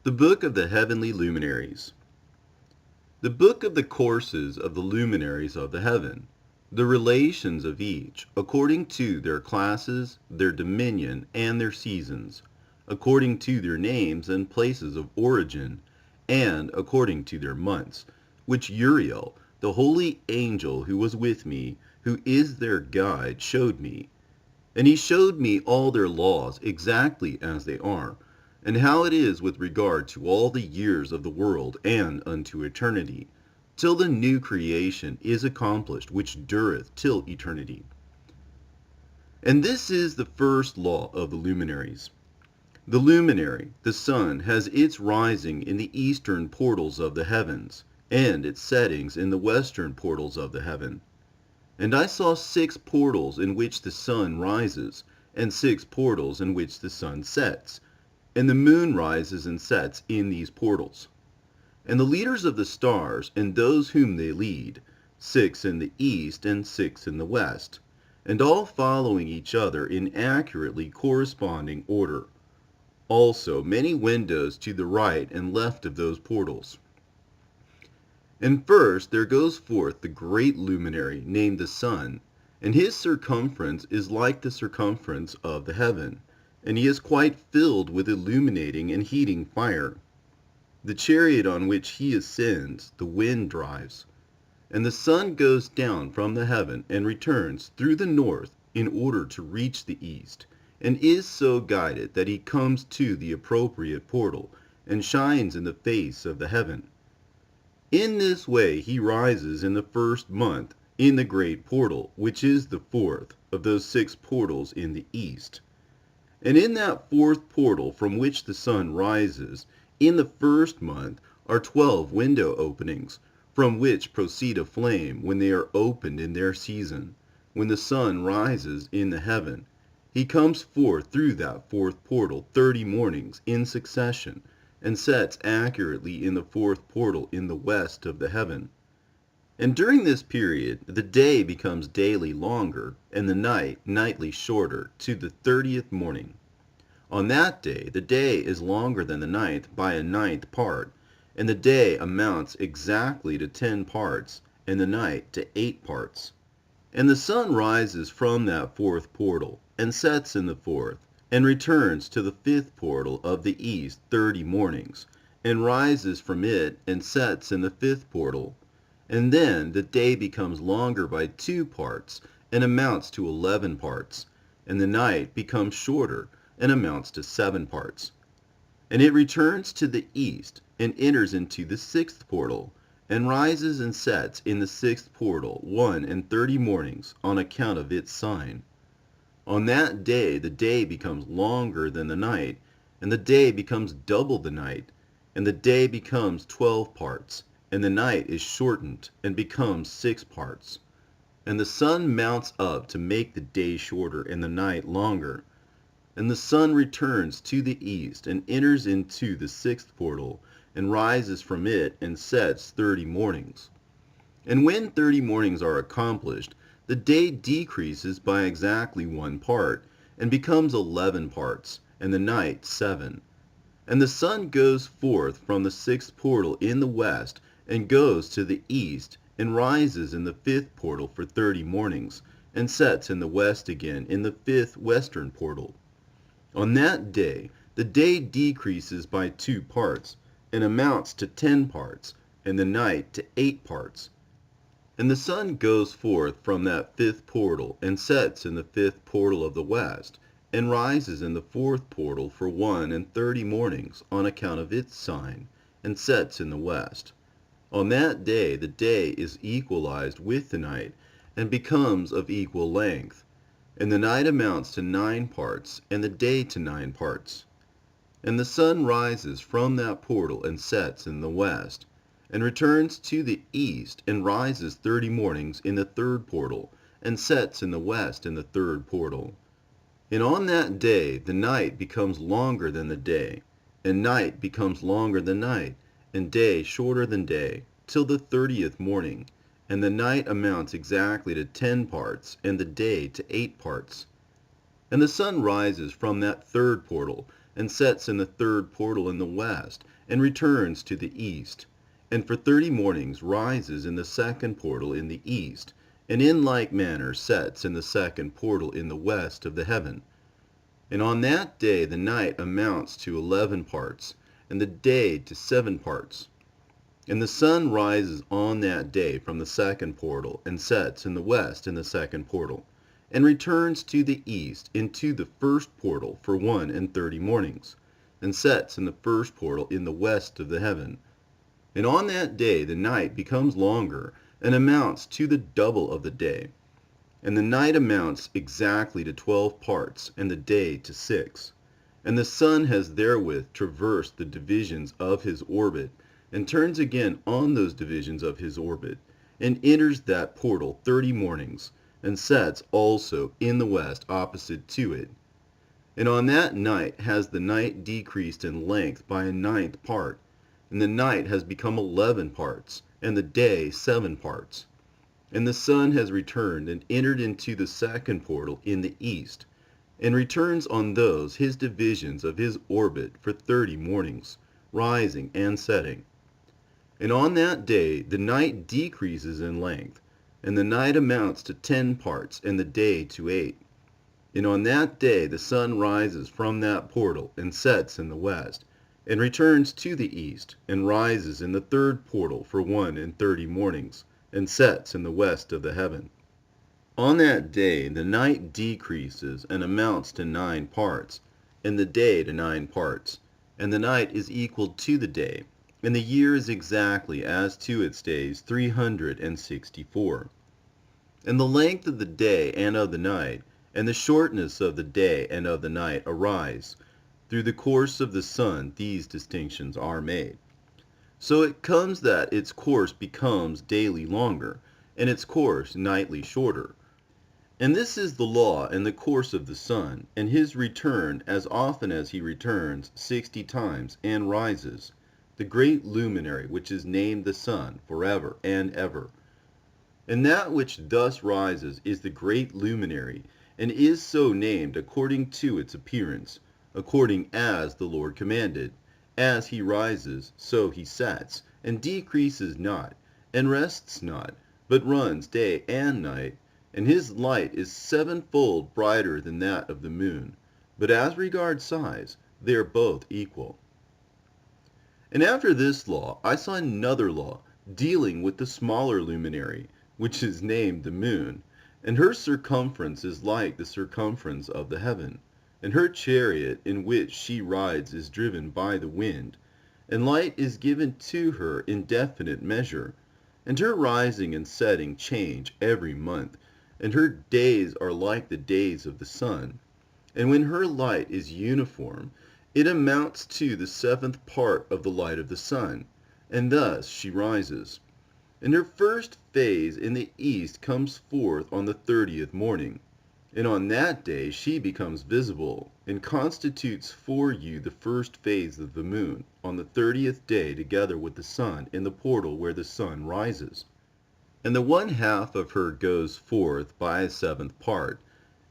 The Book of the Heavenly Luminaries. The book of the courses of the luminaries of the heaven, the relations of each, according to their classes, their dominion, and their seasons, according to their names and places of origin, and according to their months, which Uriel, the holy angel who was with me, who is their guide, showed me. And he showed me all their laws exactly as they are, and how it is with regard to all the years of the world and unto eternity, till the new creation is accomplished which dureth till eternity. And this is the first law of the luminaries. The luminary, the sun, has its rising in the eastern portals of the heavens, and its settings in the western portals of the heaven. And I saw 6 portals in which the sun rises, and 6 portals in which the sun sets, and the moon rises and sets in these portals. And the leaders of the stars, and those whom they lead, 6 in the east and 6 in the west, and all following each other in accurately corresponding order. Also many windows to the right and left of those portals. And first there goes forth the great luminary named the sun, and his circumference is like the circumference of the heaven, and he is quite filled with illuminating and heating fire. The chariot on which he ascends, the wind drives. And the sun goes down from the heaven and returns through the north in order to reach the east, and is so guided that he comes to the appropriate portal, and shines in the face of the heaven. In this way he rises in the first month in the great portal, which is the 4th of those 6 portals in the east. And in that 4th portal from which the sun rises, in the first month are 12 window openings, from which proceed a flame when they are opened in their season. When the sun rises in the heaven, he comes forth through that 4th portal 30 mornings in succession, and sets accurately in the 4th portal in the west of the heaven. And during this period the day becomes daily longer, and the night nightly shorter, to the 30th morning. On that day the day is longer than the night by a 9th part, and the day amounts exactly to 10 parts, and the night to 8 parts. And the sun rises from that 4th portal, and sets in the 4th, and returns to the 5th portal of the east 30 mornings, and rises from it and sets in the 5th portal. And then the day becomes longer by 2 parts, and amounts to 11 parts, and the night becomes shorter, and amounts to 7 parts. And it returns to the east, and enters into the 6th portal, and rises and sets in the 6th portal 31 mornings, on account of its sign. On that day the day becomes longer than the night, and the day becomes double the night, and the day becomes 12 parts, and the night is shortened, and becomes 6 parts. And the sun mounts up to make the day shorter and the night longer. And the sun returns to the east, and enters into the 6th portal, and rises from it and sets 30 mornings. And when 30 mornings are accomplished, the day decreases by exactly 1 part, and becomes 11 parts, and the night 7. And the sun goes forth from the 6th portal in the west, and goes to the east, and rises in the 5th portal for 30 mornings, and sets in the west again in the 5th western portal. On that day the day decreases by 2 parts, and amounts to 10 parts, and the night to 8 parts. And the sun goes forth from that 5th portal, and sets in the 5th portal of the west, and rises in the 4th portal for 31 mornings, on account of its sign, and sets in the west. On that day the day is equalized with the night, and becomes of equal length, and the night amounts to 9 parts, and the day to 9 parts. And the sun rises from that portal, and sets in the west, and returns to the east, and rises 30 mornings in the 3rd portal, and sets in the west in the 3rd portal. And on that day the night becomes longer than the day, and night becomes longer than night, and day shorter than day, till the 30th morning, and the night amounts exactly to 10 parts, and the day to 8 parts. And the sun rises from that 3rd portal, and sets in the third portal in the west, and returns to the east, and for 30 mornings rises in the second portal in the east, and in like manner sets in the second portal in the west of the heaven. And on that day the night amounts to 11 parts, and the day to 7 parts. And the sun rises on that day from the second portal, and sets in the west in the second portal, and returns to the east into the first portal for 31 mornings, and sets in the first portal in the west of the heaven. And on that day the night becomes longer, and amounts to the double of the day. And the night amounts exactly to 12 parts, and the day to 6. And the sun has therewith traversed the divisions of his orbit, and turns again on those divisions of his orbit, and enters that portal 30 mornings, and sets also in the west opposite to it. And on that night has the night decreased in length by a 9th part, and the night has become 11 parts, and the day 7 parts. And the sun has returned and entered into the second portal in the east, and returns on those his divisions of his orbit for 30 mornings, rising and setting. And on that day the night decreases in length, and the night amounts to 10 parts, and the day to 8. And on that day the sun rises from that portal, and sets in the west, and returns to the east, and rises in the third portal for 31 mornings, and sets in the west of the heaven. On that day the night decreases and amounts to 9 parts, and the day to 9 parts, and the night is equal to the day, and the year is exactly as to its days 364. And the length of the day and of the night, and the shortness of the day and of the night arise. Through the course of the sun these distinctions are made. So it comes that its course becomes daily longer, and its course nightly shorter. And this is the law and the course of the sun, and his return as often as he returns 60 times, and rises, the great luminary which is named the sun forever and ever. And that which thus rises is the great luminary, and is so named according to its appearance, according as the Lord commanded. As he rises, so he sets, and decreases not, and rests not, but runs day and night, and his light is 7-fold brighter than that of the moon. But as regards size, they are both equal. And after this law I saw another law, dealing with the smaller luminary, which is named the moon, and her circumference is like the circumference of the heaven. And her chariot in which she rides is driven by the wind, and light is given to her in definite measure. And her rising and setting change every month, and her days are like the days of the sun. And when her light is uniform, it amounts to the 7th part of the light of the sun, and thus she rises. And her first phase in the east comes forth on the 30th morning. And on that day she becomes visible, and constitutes for you the first phase of the moon, on the 30th day together with the sun in the portal where the sun rises. And the 1/2 of her goes forth by a 7th part,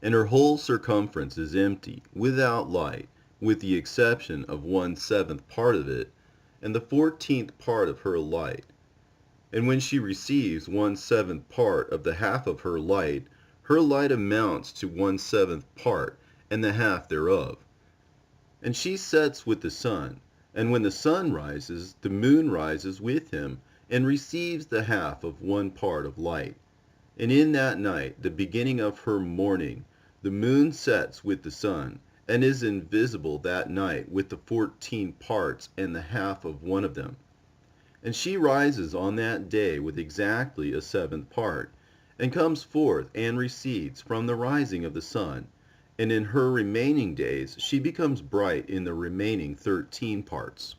and her whole circumference is empty, without light, with the exception of 1/7 part of it, and the 14th part of her light. And when she receives 1/7 part of the half of her light amounts to 1/7 part, and the half thereof. And she sets with the sun, and when the sun rises, the moon rises with him, and receives the half of 1 part of light. And in that night, the beginning of her morning, the moon sets with the sun, and is invisible that night with the 14 parts and the half of one of them. And she rises on that day with exactly a 7th part, and comes forth and recedes from the rising of the sun, and in her remaining days she becomes bright in the remaining 13 parts.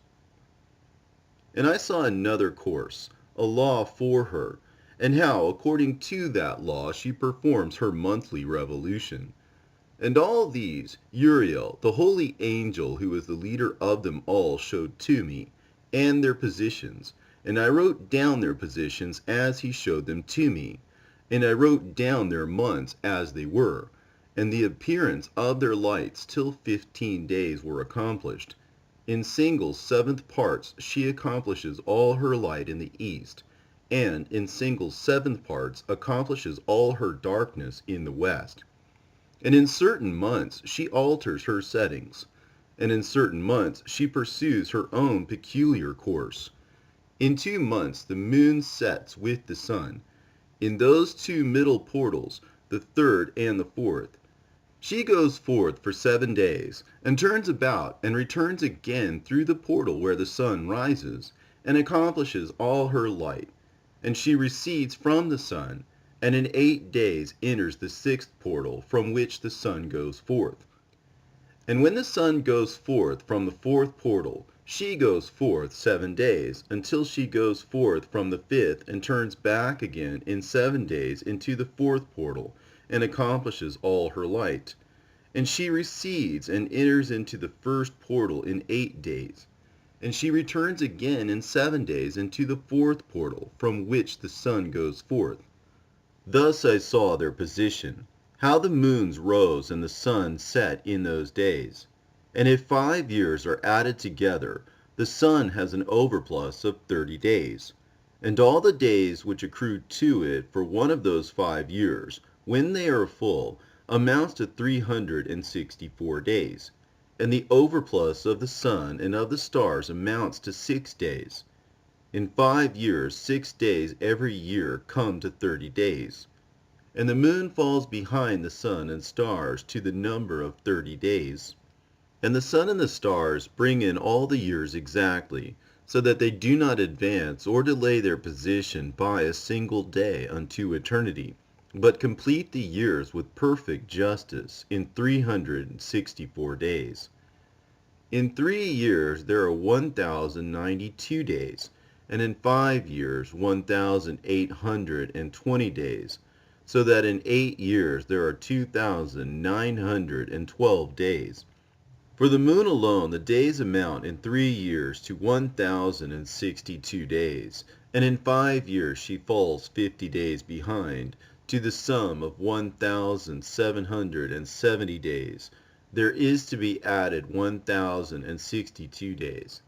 And I saw another course, a law for her, and how according to that law she performs her monthly revolution. And all these Uriel, the holy angel who is the leader of them all, showed to me, and their positions, and I wrote down their positions as he showed them to me. And I wrote down their months as they were, and the appearance of their lights till 15 days were accomplished. In single seventh parts she accomplishes all her light in the east, and in single seventh parts accomplishes all her darkness in the west. And in certain months she alters her settings, and in certain months she pursues her own peculiar course. In 2 months the moon sets with the sun, in those 2 middle portals, the third and the fourth. She goes forth for 7 days, and turns about, and returns again through the portal where the sun rises, and accomplishes all her light. And she recedes from the sun, and in 8 days enters the 6th portal, from which the sun goes forth. And when the sun goes forth from the 4th portal, she goes forth 7 days, until she goes forth from the 5th, and turns back again in 7 days into the 4th portal, and accomplishes all her light. And she recedes and enters into the 1st portal in 8 days. And she returns again in 7 days into the 4th portal, from which the sun goes forth. Thus I saw their position, how the moons rose and the sun set in those days. And if 5 years are added together, the sun has an overplus of 30 days. And all the days which accrue to it for one of those 5 years, when they are full, amounts to 364 days. And the overplus of the sun and of the stars amounts to 6 days. In 5 years, 6 days every year come to 30 days. And the moon falls behind the sun and stars to the number of 30 days. And the sun and the stars bring in all the years exactly, so that they do not advance or delay their position by a single day unto eternity, but complete the years with perfect justice in 364 days. In 3 years there are 1,092 days, and in 5 years 1,820 days, so that in 8 years there are 2,912 days. For the moon alone the days amount in 3 years to 1,062 days, and in 5 years she falls 50 days behind, to the sum of 1,770 days. There is to be added 1,062 days.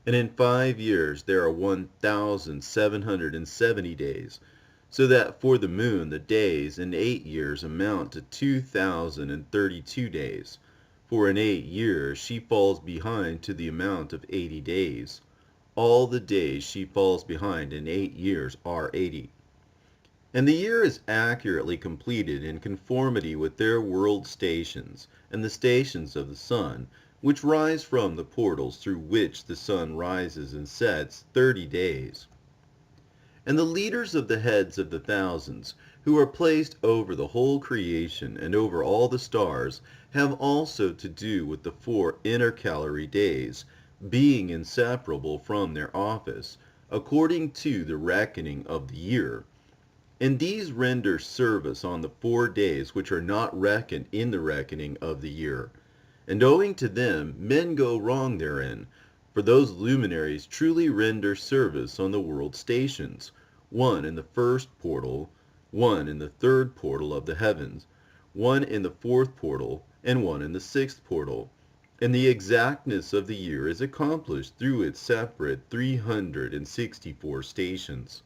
And in 5 years there are 1,770 days, so that for the moon the days in 8 years amount to 2,032 days. For in 8 years she falls behind to the amount of 80 days. All the days she falls behind in 8 years are 80. And the year is accurately completed in conformity with their world stations, and the stations of the sun, which rise from the portals through which the sun rises and sets 30 days. And the leaders of the heads of the thousands, who are placed over the whole creation and over all the stars, have also to do with the 4 intercalary days, being inseparable from their office, according to the reckoning of the year. And these render service on the 4 days which are not reckoned in the reckoning of the year. And owing to them men go wrong therein, for those luminaries truly render service on the world stations, one in the 1st portal, one in the 3rd portal of the heavens, one in the 4th portal, and one in the 6th portal. And the exactness of the year is accomplished through its separate 364 stations.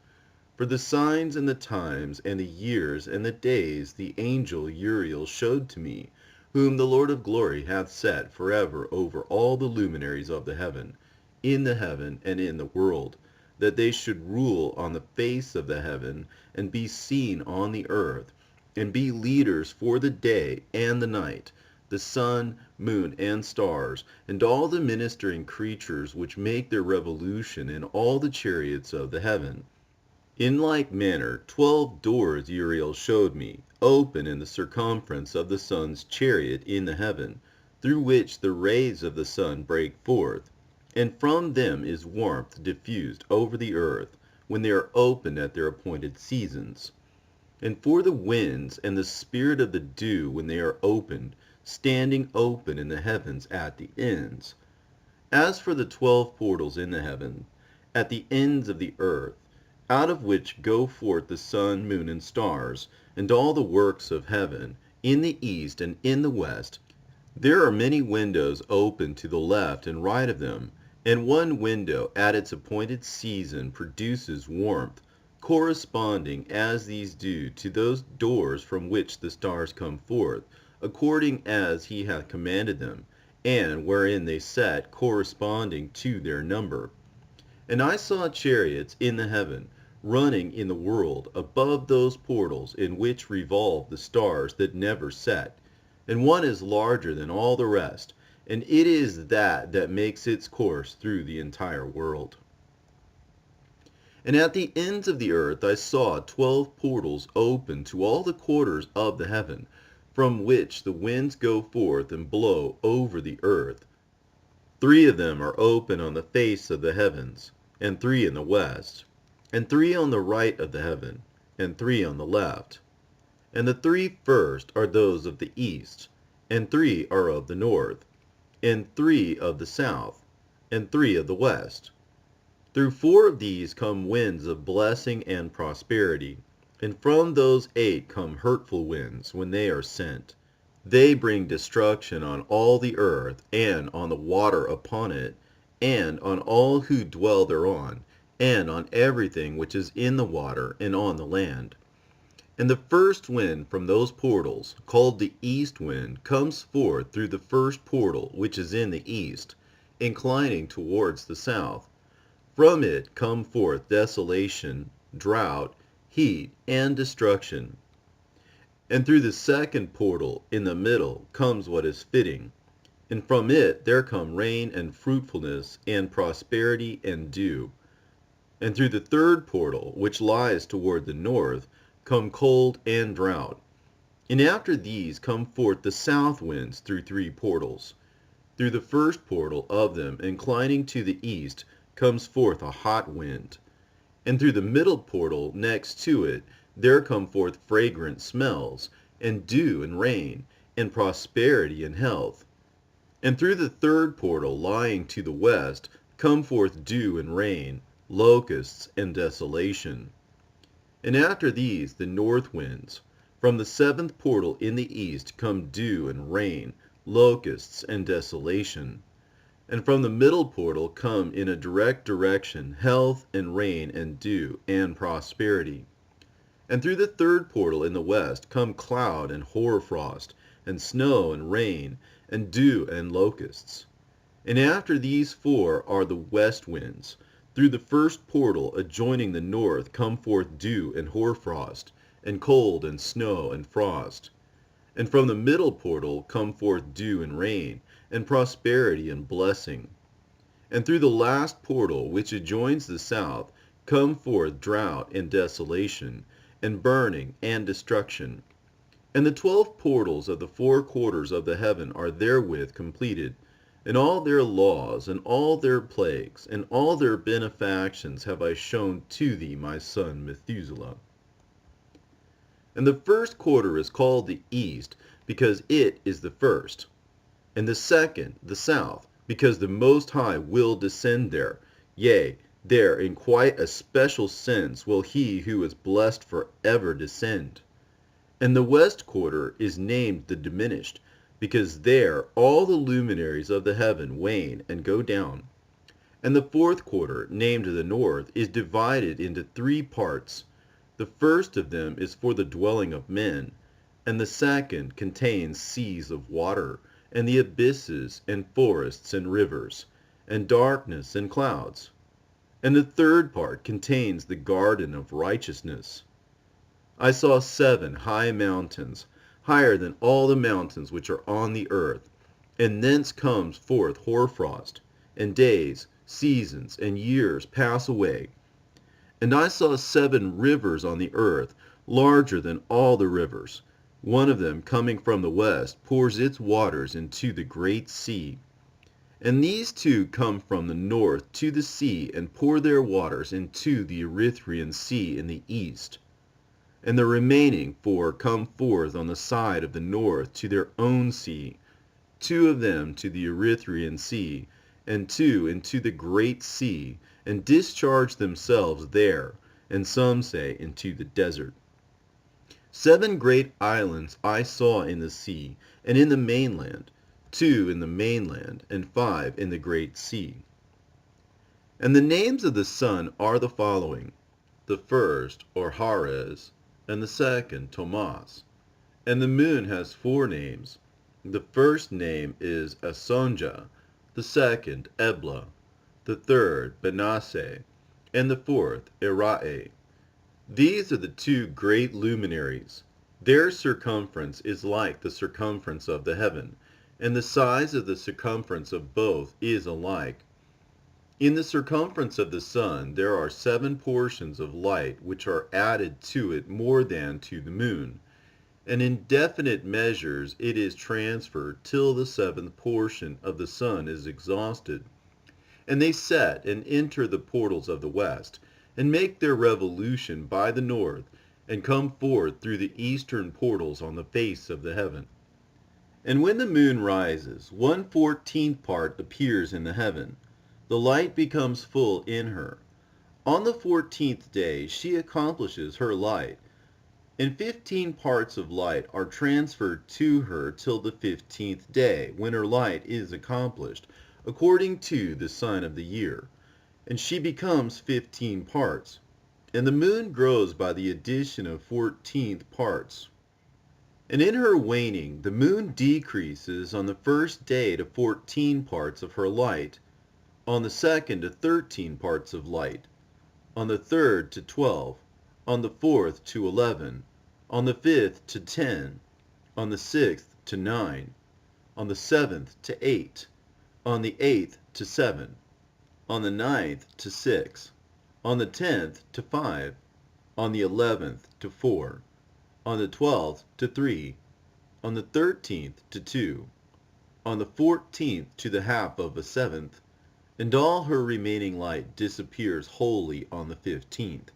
For the signs and the times and the years and the days the angel Uriel showed to me, whom the Lord of glory hath set forever over all the luminaries of the heaven, in the heaven and in the world, that they should rule on the face of the heaven, and be seen on the earth, and be leaders for the day and the night, the sun, moon, and stars, and all the ministering creatures which make their revolution in all the chariots of the heaven. In like manner 12 doors Uriel showed me, open in the circumference of the sun's chariot in the heaven, through which the rays of the sun break forth, and from them is warmth diffused over the earth, when they are opened at their appointed seasons. And for the winds and the spirit of the dew when they are opened, standing open in the heavens at the ends. As for the 12 portals in the heaven, at the ends of the earth, out of which go forth the sun, moon, and stars, and all the works of heaven, in the east and in the west, there are many windows open to the left and right of them, and one window at its appointed season produces warmth, corresponding as these do to those doors from which the stars come forth, according as he hath commanded them, and wherein they set corresponding to their number. And I saw chariots in the heaven, running in the world above those portals in which revolve the stars that never set, and one is larger than all the rest, and it is that makes its course through the entire world. And at the ends of the earth I saw 12 portals open to all the quarters of the heaven, from which the winds go forth and blow over the earth. 3 of them are open on the face of the heavens, and 3 in the west, and 3 on the right of the heaven, and 3 on the left. And the 3 first are those of the east, and 3 are of the north, and 3 of the south, and 3 of the west. Through 4 of these come winds of blessing and prosperity, and from those 8 come hurtful winds when they are sent. They bring destruction on all the earth, and on the water upon it, and on all who dwell thereon, and on everything which is in the water and on the land. And the first wind from those portals, called the east wind, comes forth through the first portal which is in the east, inclining towards the south. From it come forth desolation, drought, heat, and destruction. And through the second portal in the middle comes what is fitting, and from it there come rain and fruitfulness and prosperity and dew. And through the third portal, which lies toward the north, come cold and drought. And after these come forth the south winds through 3 portals. Through the first portal of them, inclining to the east, comes forth a hot wind. And through the middle portal next to it, there come forth fragrant smells, and dew and rain, and prosperity and health. And through the third portal lying to the west, come forth dew and rain, locusts and desolation. And after these the north winds. From the 7th portal in the east come dew and rain, locusts and desolation. And from the middle portal come in a direct direction health and rain and dew and prosperity. And through the third portal in the west come cloud and hoarfrost, and snow and rain, and dew and locusts. And after these 4 are the west winds. Through the first portal adjoining the north come forth dew and hoarfrost, and cold and snow and frost. And from the middle portal come forth dew and rain, and prosperity and blessing. And through the last portal which adjoins the south come forth drought and desolation, and burning and destruction. And the 12 portals of the 4 quarters of the heaven are therewith completed, and all their laws, and all their plagues, and all their benefactions have I shown to thee, my son Methuselah. And the first quarter is called the east, because it is the first, and the second the south, because the Most High will descend there. Yea, there in quite a special sense will he who is blessed forever descend. And the west quarter is named the diminished, because there all the luminaries of the heaven wane and go down. And the 4th quarter, named the north, is divided into 3 parts. The first of them is for the dwelling of men, and the second contains seas of water, and the abysses, and forests, and rivers, and darkness, and clouds. And the third part contains the garden of righteousness. I saw 7 high mountains, higher than all the mountains which are on the earth, and thence comes forth hoarfrost, and days, seasons, and years pass away. And I saw 7 rivers on the earth, larger than all the rivers. One of them, coming from the west, pours its waters into the great sea. And these 2 come from the north to the sea, and pour their waters into the Erythraean Sea in the east. And the remaining 4 come forth on the side of the north to their own sea, 2 of them to the Erythraean Sea, and 2 into the great sea, and discharge themselves there, and some say into the desert. 7 great islands I saw in the sea, and in the mainland, 2 in the mainland, and 5 in the great sea. And the names of the sun are the following: the first, or Hares, and the second, Tomas. And the moon has 4 names. The first name is Asonja, the second, Ebla, the third, Benasse, and the fourth, Irae. These are the 2 great luminaries. Their circumference is like the circumference of the heaven, and the size of the circumference of both is alike. In the circumference of the sun there are 7 portions of light which are added to it more than to the moon, and in definite measures it is transferred till the 7th portion of the sun is exhausted. And they set and enter the portals of the west, and make their revolution by the north, and come forth through the eastern portals on the face of the heaven. And when the moon rises, 1/14 part appears in the heaven. The light becomes full in her. On the 14th day she accomplishes her light, and 15 parts of light are transferred to her till the 15th day, when her light is accomplished, according to the sign of the year, and she becomes 15 parts. And the moon grows by the addition of 14th parts. And in her waning, the moon decreases on the first day to 14 parts of her light, on the second to 13 parts of light, on the third to 12, on the fourth to 11, on the fifth to 10, on the sixth to 9, on the seventh to 8, on the 8th to 7, on the 9th to 6, on the 10th to 5, on the 11th to 4, on the 12th to 3, on the 13th to 2, on the 14th to the half of a 7th, and all her remaining light disappears wholly on the 15th.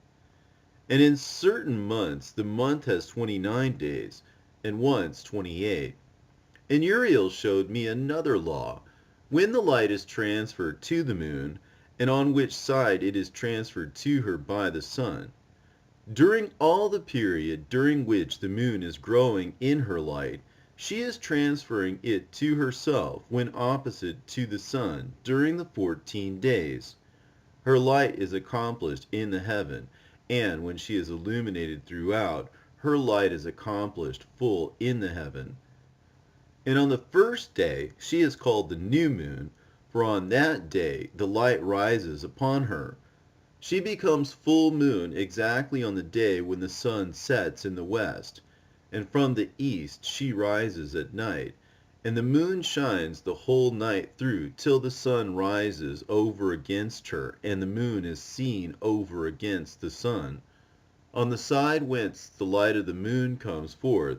And in certain months the month has 29 days, and once 28. And Uriel showed me another law, when the light is transferred to the moon, and on which side it is transferred to her by the sun. During all the period during which the moon is growing in her light, she is transferring it to herself when opposite to the sun during the 14 days. Her light is accomplished in the heaven, and when she is illuminated throughout, her light is accomplished full in the heaven. And on the first day she is called the new moon, for on that day the light rises upon her. She becomes full moon exactly on the day when the sun sets in the west, and from the east she rises at night, and the moon shines the whole night through till the sun rises over against her, and the moon is seen over against the sun. On the side whence the light of the moon comes forth,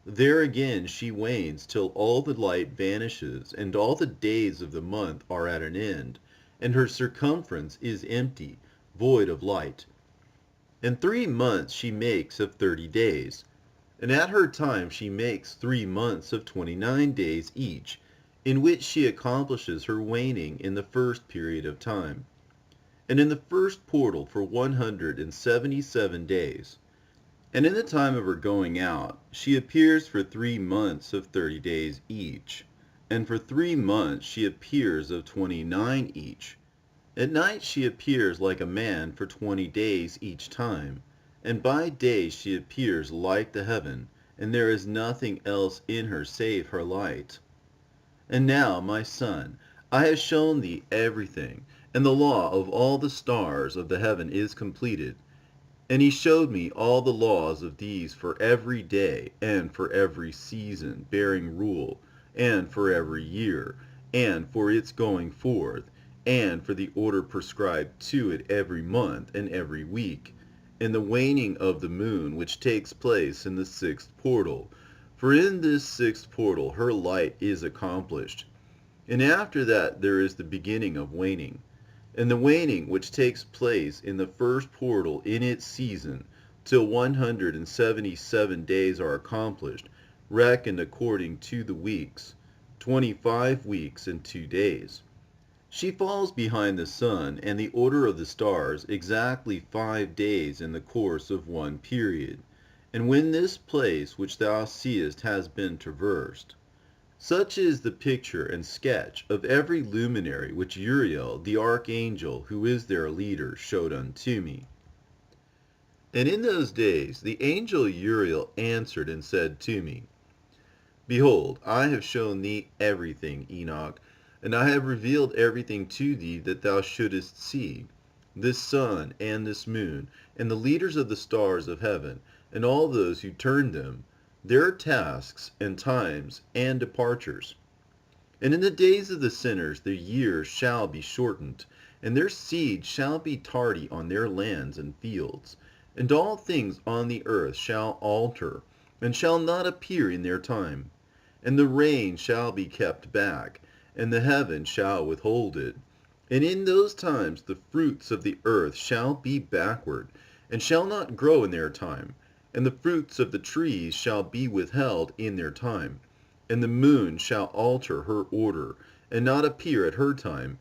there again she wanes till all the light vanishes, and all the days of the month are at an end, and her circumference is empty, void of light. And 3 months she makes of 30 days, and at her time she makes 3 months of 29 days each, in which she accomplishes her waning in the first period of time, and in the first portal for 177 days. And in the time of her going out, she appears for 3 months of 30 days each, and for 3 months she appears of 29 each. At night she appears like a man for 20 days each time, and by day she appears like the heaven, and there is nothing else in her save her light. And now, my son, I have shown thee everything, and the law of all the stars of the heaven is completed. And he showed me all the laws of these for every day, and for every season bearing rule, and for every year, and for its going forth, and for the order prescribed to it every month and every week, and the waning of the moon which takes place in the 6th portal. For in this 6th portal her light is accomplished. And after that there is the beginning of waning, and the waning which takes place in the 1st portal in its season, till 177 days are accomplished, reckoned according to the weeks, 25 weeks and 2 days. She falls behind the sun and the order of the stars exactly 5 days in the course of one period, And when this place which thou seest has been traversed, such is the picture and sketch of every luminary which Uriel the archangel, who is their leader, showed unto me. And in those days the angel Uriel answered and said to me, Behold, I have shown thee everything, Enoch, and I have revealed everything to thee that thou shouldest see, this sun and this moon, and the leaders of the stars of heaven, and all those who turn them, their tasks and times and departures. And in the days of the sinners their years shall be shortened, and their seed shall be tardy on their lands and fields, and all things on the earth shall alter, and shall not appear in their time. And the rain shall be kept back, and the heaven shall withhold it. And in those times the fruits of the earth shall be backward, and shall not grow in their time, and the fruits of the trees shall be withheld in their time. And the moon shall alter her order, and not appear at her time.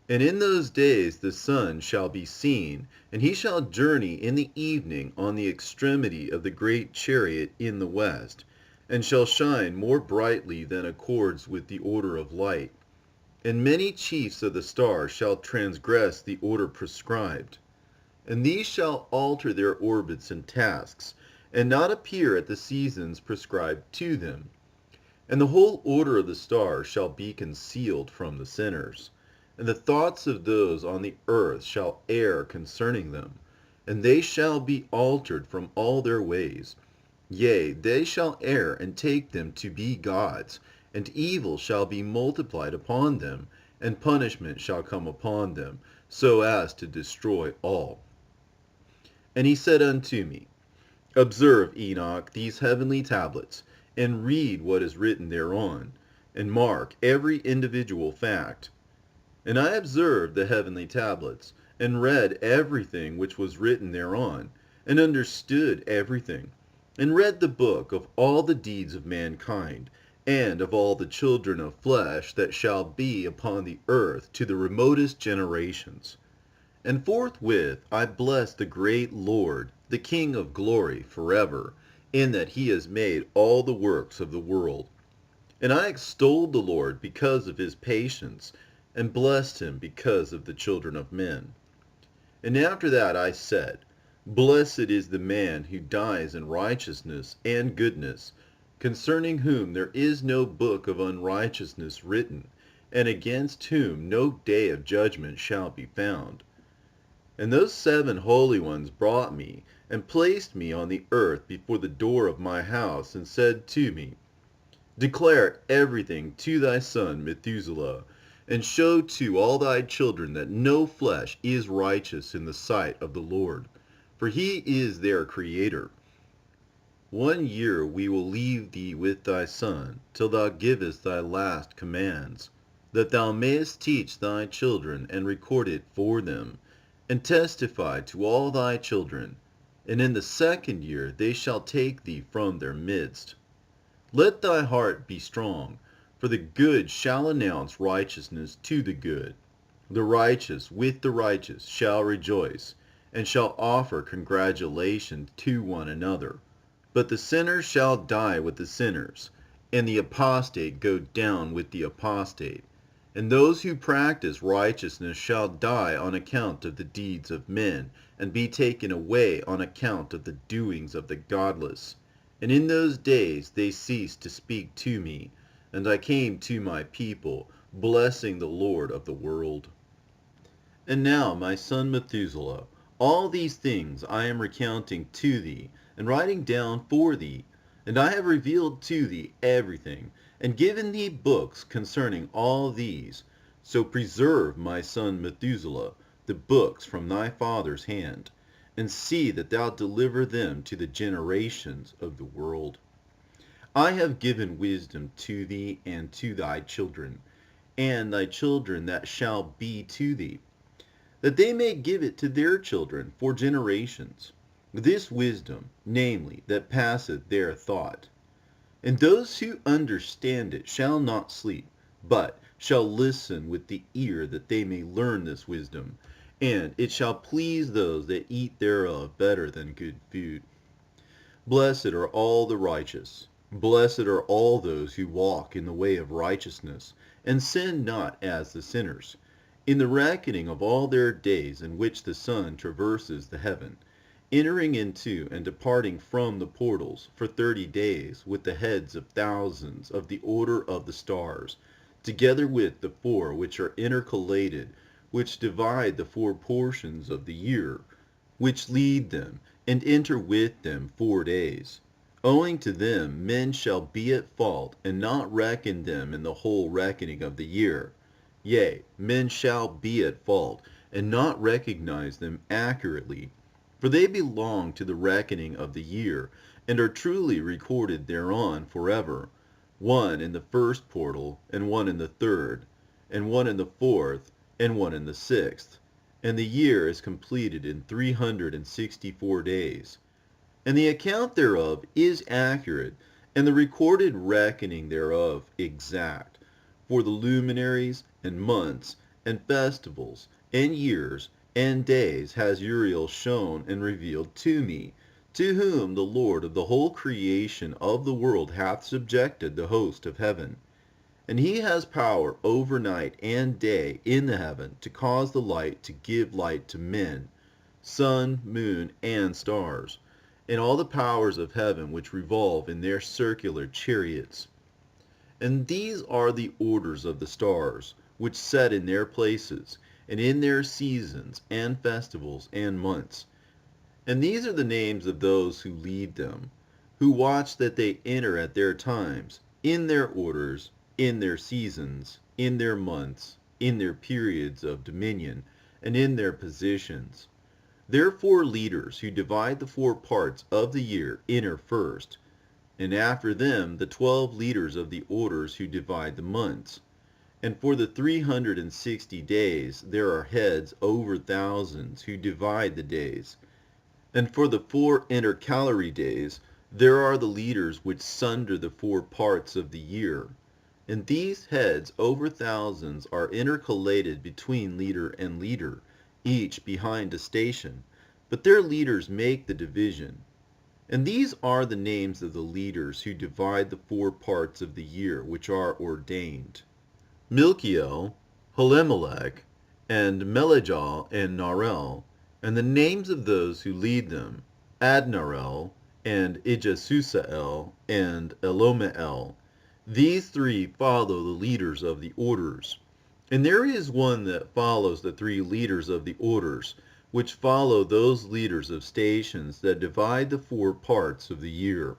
And in those days the sun shall be seen, and he shall journey in the evening on the extremity of the great chariot in the west, and shall shine more brightly than accords with the order of light. And many chiefs of the stars shall transgress the order prescribed. And these shall alter their orbits and tasks, and not appear at the seasons prescribed to them. And the whole order of the stars shall be concealed from the sinners. And the thoughts of those on the earth shall err concerning them, and they shall be altered from all their ways. Yea, they shall err and take them to be gods, and evil shall be multiplied upon them, and punishment shall come upon them, so as to destroy all. And he said unto me, Observe, Enoch, these heavenly tablets, and read what is written thereon, and mark every individual fact. And I observed the heavenly tablets, and read everything which was written thereon, and understood everything, and read the book of all the deeds of mankind, and of all the children of flesh that shall be upon the earth to the remotest generations. And forthwith I blessed the great Lord, the King of glory, forever, in that he has made all the works of the world. And I extolled the Lord because of his patience, and blessed him because of the children of men. And after that I said, Blessed is the man who dies in righteousness and goodness, concerning whom there is no book of unrighteousness written, and against whom no day of judgment shall be found. And those 7 holy ones brought me, and placed me on the earth before the door of my house, and said to me, Declare everything to thy son Methuselah, and show to all thy children that no flesh is righteous in the sight of the Lord, for he is their creator. 1 year we will leave thee with thy son, till thou givest thy last commands, that thou mayest teach thy children, and record it for them, and testify to all thy children. And in the 2nd year they shall take thee from their midst. Let thy heart be strong, for the good shall announce righteousness to the good. The righteous with the righteous shall rejoice, and shall offer congratulation to one another. But the sinners shall die with the sinners, and the apostate go down with the apostate. And those who practice righteousness shall die on account of the deeds of men, and be taken away on account of the doings of the godless. And in those days they ceased to speak to me, and I came to my people, blessing the Lord of the world. And now, my son Methuselah, all these things I am recounting to thee, and writing down for thee, and I have revealed to thee everything, and given thee books concerning all these. So preserve, my son Methuselah, the books from thy father's hand, and see that thou deliver them to the generations of the world. I have given wisdom to thee and to thy children, and thy children that shall be to thee, that they may give it to their children for generations, this wisdom, namely, that passeth their thought. And those who understand it shall not sleep, but shall listen with the ear, that they may learn this wisdom, and it shall please those that eat thereof better than good food. Blessed are all the righteous. Blessed are all those who walk in the way of righteousness, and sin not as the sinners, in the reckoning of all their days in which the sun traverses the heaven, entering into and departing from the portals for 30 days with the heads of thousands of the order of the stars, together with the four which are intercalated, which divide the four portions of the year, which lead them, and enter with them 4 days. Owing to them men shall be at fault, and not reckon them in the whole reckoning of the year. Yea, men shall be at fault, and not recognize them accurately, for they belong to the reckoning of the year, and are truly recorded thereon forever, one in the first portal, and one in the third, and one in the fourth, and one in the sixth. And the year is completed in 364 days. And the account thereof is accurate, and the recorded reckoning thereof exact. For the luminaries, and months, and festivals, and years, and days has Uriel shown and revealed to me, to whom the Lord of the whole creation of the world hath subjected the host of heaven. And he has power over night and day in the heaven, to cause the light to give light to men, sun, moon, and stars, and all the powers of heaven which revolve in their circular chariots. And these are the orders of the stars, which set in their places, and in their seasons, and festivals, and months. And these are the names of those who lead them, who watch that they enter at their times, in their orders, in their seasons, in their months, in their periods of dominion, and in their positions. Their 4 leaders who divide the 4 parts of the year enter first, and after them the 12 leaders of the orders who divide the months. And for the 360 days there are heads over thousands who divide the days. And for the 4 intercalary days there are the leaders which sunder the 4 parts of the year. And these heads over thousands are intercalated between leader and leader, each behind a station, but their leaders make the division. And these are the names of the leaders who divide the 4 parts of the year which are ordained: Milkiel, Helemelech, and Melejah, and Narel, and the names of those who lead them: Adnarel, and Ijesusael, and Elomeel. These 3 follow the leaders of the orders. And there is one that follows the 3 leaders of the orders, which follow those leaders of stations that divide the 4 parts of the year.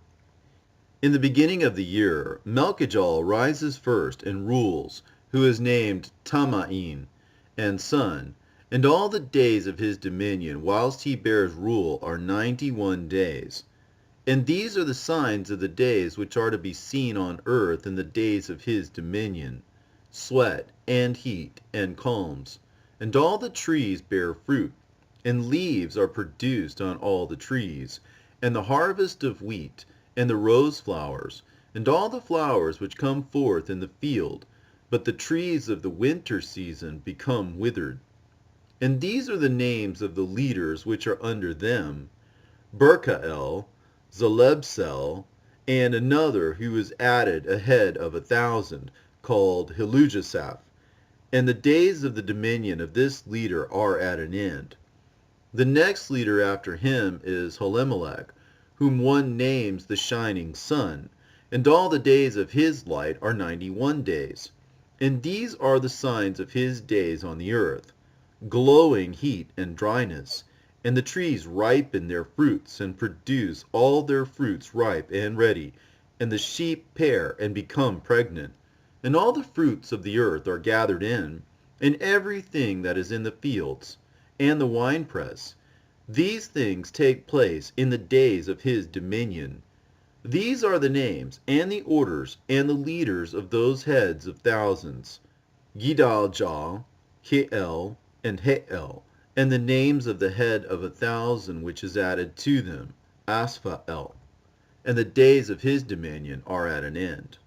In the beginning of the year, Melchijal rises first and rules, who is named Tamain, and son, and all the days of his dominion whilst he bears rule are 91 days. And these are the signs of the days which are to be seen on earth in the days of his dominion: sweat, and heat, and calms. And all the trees bear fruit, and leaves are produced on all the trees, and the harvest of wheat, and the rose flowers, and all the flowers which come forth in the field, but the trees of the winter season become withered. And these are the names of the leaders which are under them: Berkael, Zalebsel, and another who is added ahead of 1,000, called Helujasaph. And the days of the dominion of this leader are at an end. The next leader after him is Helemelech, whom one names the shining sun, and all the days of his light are 91 days. And these are the signs of his days on the earth: glowing heat and dryness, and the trees ripen their fruits, and produce all their fruits ripe and ready, and the sheep pair and become pregnant, and all the fruits of the earth are gathered in, and everything that is in the fields, and the winepress. These things take place in the days of his dominion. These are the names, and the orders, and the leaders of those heads of thousands: Gidaljah, Hiel, and Heel, and the names of the head of 1,000 which is added to them: Asphael. And the days of his dominion are at an end.